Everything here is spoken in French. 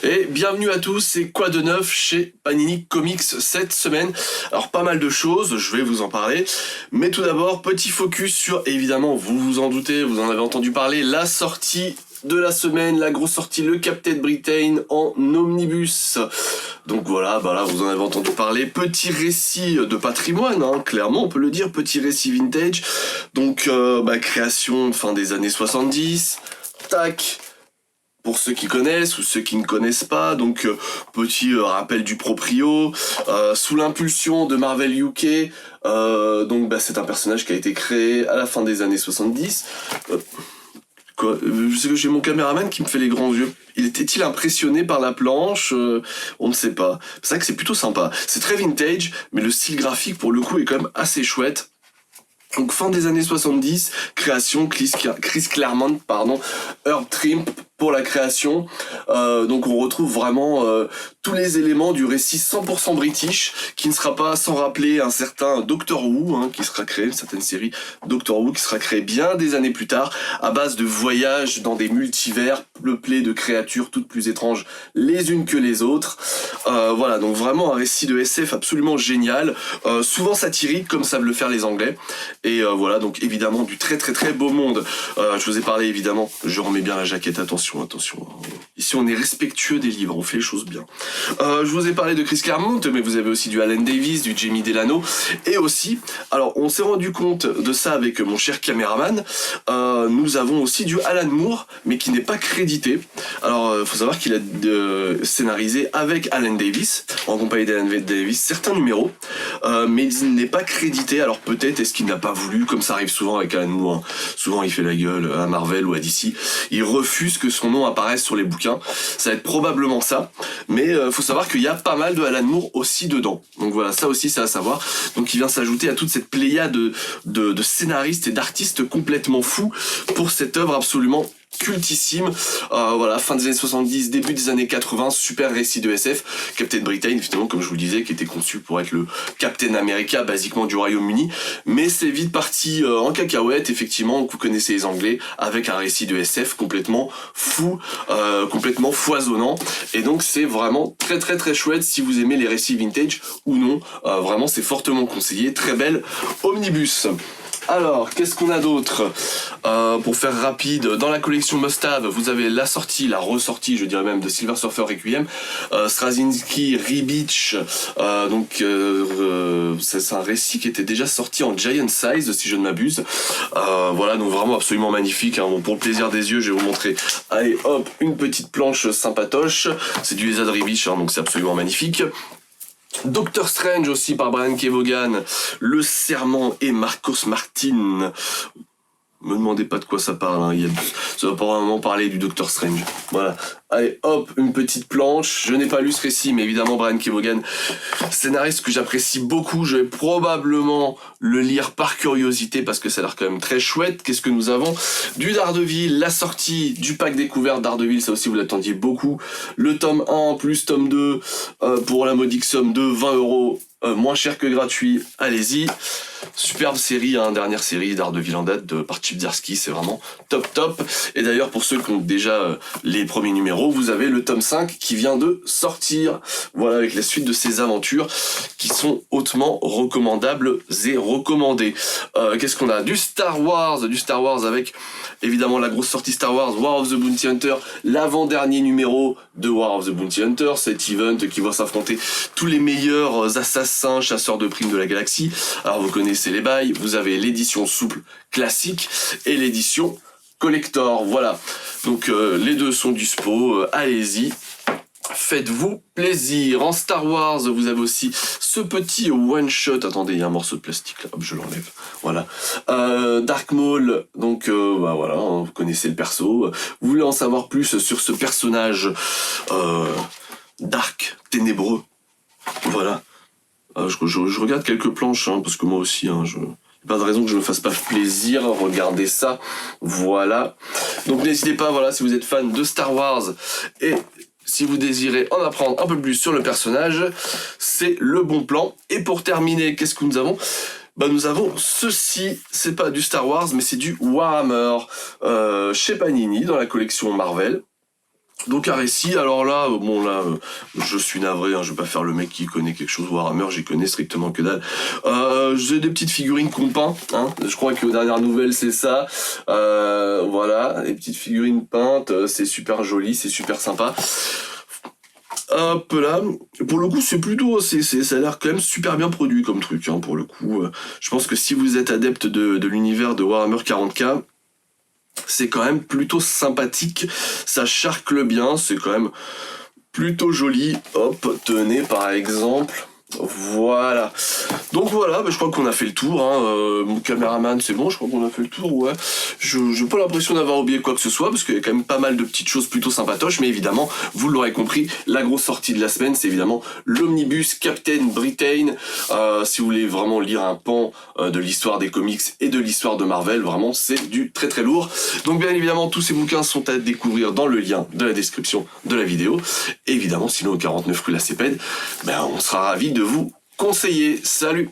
Et bienvenue à tous, c'est quoi de neuf chez Panini Comics cette semaine? Alors pas mal de choses, je vais vous en parler, mais tout d'abord, petit focus sur, évidemment, vous vous en doutez, vous en avez entendu parler, la sortie de la semaine, la grosse sortie, le Captain Britain en omnibus. Donc voilà, bah là vous en avez entendu parler, petit récit de patrimoine, hein, clairement on peut le dire, petit récit vintage, donc création fin des années 70, tac. Pour ceux qui connaissent ou ceux qui ne connaissent pas, donc petit rappel du proprio, sous l'impulsion de Marvel UK, c'est un personnage qui a été créé à la fin des années 70. Je sais que j'ai mon caméraman qui me fait les grands yeux. Était-il impressionné par la planche? On ne sait pas. C'est vrai que c'est plutôt sympa. C'est très vintage, mais le style graphique pour le coup est quand même assez chouette. Donc fin des années 70, création Chris Claremont, Herb Trimpe pour la création. Donc on retrouve vraiment tous les éléments du récit 100% british, qui ne sera pas sans rappeler un certain Doctor Who, qui sera créé, une certaine série Doctor Who, qui sera créée bien des années plus tard, à base de voyages dans des multivers peuplés de créatures toutes plus étranges les unes que les autres. Voilà, donc vraiment un récit de SF absolument génial, souvent satirique comme savent le faire les Anglais. Et voilà, donc évidemment du très très très beau monde. Je vous ai parlé évidemment, je remets bien la jaquette, attention. Ici on est respectueux des livres, on fait les choses bien. Je vous ai parlé de Chris Claremont, mais vous avez aussi du Alan Davis, du Jamie Delano, et aussi, alors on s'est rendu compte de ça avec mon cher caméraman, nous avons aussi du Alan Moore, mais qui n'est pas crédité. Alors faut savoir qu'il a scénarisé avec Alan Davis, en compagnie d'Alan Davis, certains numéros, mais il n'est pas crédité. Alors peut-être est-ce qu'il n'a pas voulu, comme ça arrive souvent avec Alan Moore, souvent il fait la gueule à Marvel ou à DC, il refuse que son nom apparaisse sur les bouquins, ça va être probablement ça, mais faut savoir qu'il y a pas mal de Alan Moore aussi dedans, donc voilà, ça aussi c'est à savoir, donc il vient s'ajouter à toute cette pléiade de scénaristes et d'artistes complètement fous pour cette œuvre absolument cultissime. Voilà, fin des années 70, début des années 80, super récit de SF, Captain Britain, finalement, comme je vous le disais, qui était conçu pour être le Captain America, basiquement du Royaume-Uni, mais c'est vite parti en cacahuète, effectivement, vous connaissez les Anglais, avec un récit de SF complètement fou, complètement foisonnant, et donc c'est vraiment très très très chouette si vous aimez les récits vintage ou non, vraiment c'est fortement conseillé, très belle omnibus. Alors, qu'est-ce qu'on a d'autre? Pour faire rapide, dans la collection Must-Have, vous avez la sortie, la ressortie, je dirais même, de Silver Surfer Requiem, Straczynski, Ribic, c'est un récit qui était déjà sorti en Giant Size, si je ne m'abuse. Voilà, donc vraiment absolument magnifique, hein. Bon, pour le plaisir des yeux, je vais vous montrer, allez hop, une petite planche sympatoche, c'est du Esad Ribic, donc c'est absolument magnifique. Doctor Strange aussi par Brian Kevogan, Le Serment et Marcos Martin. Me demandez pas de quoi ça parle, ça va probablement parler du Doctor Strange. Voilà. Allez, hop, une petite planche. Je n'ai pas lu ce récit, mais évidemment Brian Kevogan, scénariste que j'apprécie beaucoup. Je vais probablement le lire par curiosité parce que ça a l'air quand même très chouette. Qu'est-ce que nous avons? Du Daredevil, la sortie du pack découverte Daredevil, ça aussi vous l'attendiez beaucoup. Le tome 1 plus tome 2 pour la modique somme de 20€. Moins cher que gratuit, allez-y. Superbe série, dernière série Daredevil en date par Chip Zdarsky, c'est vraiment top. Et d'ailleurs pour ceux qui ont déjà les premiers numéros, vous avez le tome 5 qui vient de sortir, voilà, avec la suite de ses aventures qui sont hautement recommandables et recommandées. Qu'est-ce qu'on a? Du Star Wars avec évidemment la grosse sortie Star Wars, War of the Bounty Hunter, l'avant-dernier numéro de War of the Bounty Hunter, cet event qui va s'affronter tous les meilleurs assassins, chasseurs de primes de la galaxie. Alors vous connaissez les bails, vous avez l'édition souple classique et l'édition collector, voilà. Donc les deux sont dispo, allez-y. Faites-vous plaisir. En Star Wars, vous avez aussi ce petit one-shot. Attendez, il y a un morceau de plastique là, hop, je l'enlève. Voilà. Dark Maul, donc voilà, vous connaissez le perso. Vous voulez en savoir plus sur ce personnage dark, ténébreux. Voilà. Je regarde quelques planches, parce que moi aussi, pas de raison que je me fasse pas plaisir, regardez ça, voilà. Donc n'hésitez pas, voilà, si vous êtes fan de Star Wars et si vous désirez en apprendre un peu plus sur le personnage, c'est le bon plan. Et pour terminer, qu'est-ce que nous avons? Nous avons ceci, c'est pas du Star Wars, mais c'est du Warhammer chez Panini dans la collection Marvel. Donc un récit, alors là, bon là, je suis navré, hein, je vais pas faire le mec qui connaît quelque chose Warhammer, j'y connais strictement que dalle. J'ai des petites figurines qu'on peint, hein, je crois que aux dernières nouvelles c'est ça. Voilà, les petites figurines peintes, c'est super joli, c'est super sympa. Hop là, pour le coup c'est plutôt, ça a l'air quand même super bien produit comme truc, hein, pour le coup. Je pense que si vous êtes adepte de l'univers de Warhammer 40K, c'est quand même plutôt sympathique, ça charcle bien, c'est quand même plutôt joli. Hop, tenez par exemple. Voilà. Donc voilà, je crois qu'on a fait le tour. Hein. Mon caméraman, c'est bon, je crois qu'on a fait le tour, ouais. J'ai pas l'impression d'avoir oublié quoi que ce soit, parce qu'il y a quand même pas mal de petites choses plutôt sympatoches, mais évidemment, vous l'aurez compris, la grosse sortie de la semaine, c'est évidemment l'omnibus Captain Britain. Si vous voulez vraiment lire un pan de l'histoire des comics et de l'histoire de Marvel, vraiment, c'est du très très lourd. Donc bien évidemment, tous ces bouquins sont à découvrir dans le lien de la description de la vidéo. Et évidemment, sinon au 49 rue La Cépède, on sera ravis de vous conseiller. Salut!